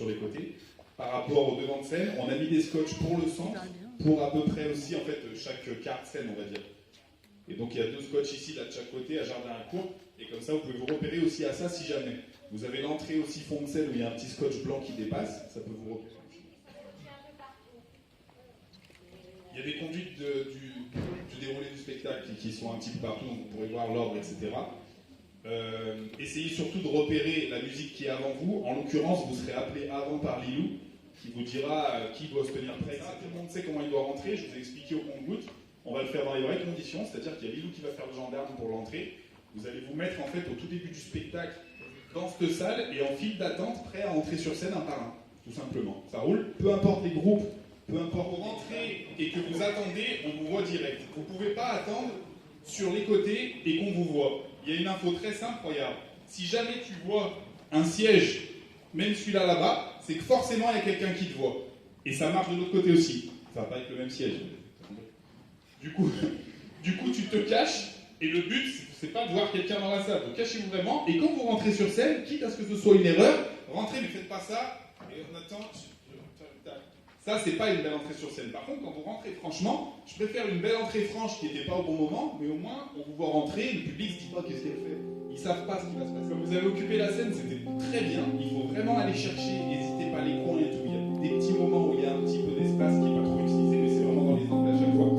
sur les côtés. Par rapport au devant de scène, on a mis des scotch pour le centre, pour à peu près aussi, en fait, chaque quart de scène, on va dire. Et donc, il y a 2 scotch ici, là, de chaque côté, à jardin à cour. Et comme ça, vous pouvez vous repérer aussi à ça si jamais. Vous avez l'entrée aussi fond de scène où il y a un petit scotch blanc qui dépasse. Ça peut vous repérer. Il y a des conduites du déroulé du spectacle qui sont un petit peu partout, donc vous pourrez voir l'ordre, etc. Essayez surtout de repérer la musique qui est avant vous. En l'occurrence, vous serez appelé avant par Lilou, qui vous dira qui doit se tenir prêt. Tout le monde sait comment il doit rentrer, je vous ai expliqué au compte-gouttes. On va le faire dans les vraies conditions, c'est-à-dire qu'il y a Lilou qui va faire le gendarme pour l'entrée. Vous allez vous mettre en fait au tout début du spectacle dans cette salle et en file d'attente, prêt à entrer sur scène un par un, tout simplement. Ça roule, peu importe les groupes. Peu importe, vous rentrez et que vous attendez, on vous voit direct. Vous ne pouvez pas attendre sur les côtés et qu'on vous voit. Il y a une info très simple, regarde. Si jamais tu vois un siège, même celui-là là-bas, c'est que forcément il y a quelqu'un qui te voit. Et ça marche de l'autre côté aussi. Ça va pas être le même siège. Du coup, tu te caches et le but, c'est pas de voir quelqu'un dans la salle. Donc cachez-vous vraiment. Et quand vous rentrez sur scène, quitte à ce que ce soit une erreur, rentrez, mais faites pas ça. Et on attend. Ça, c'est pas une belle entrée sur scène. Par contre, quand vous rentrez franchement, je préfère une belle entrée franche qui n'était pas au bon moment, mais au moins, on vous voit rentrer, le public se dit pas qu'est-ce qu'elle fait. Ils savent pas ce qui va se passer. Quand vous avez occupé la scène, c'était très bien. Il faut vraiment aller chercher, n'hésitez pas les coins et tout. Il y a des petits moments où il y a un petit peu d'espace qui n'est pas trop utilisé, mais c'est vraiment dans les angles à chaque fois.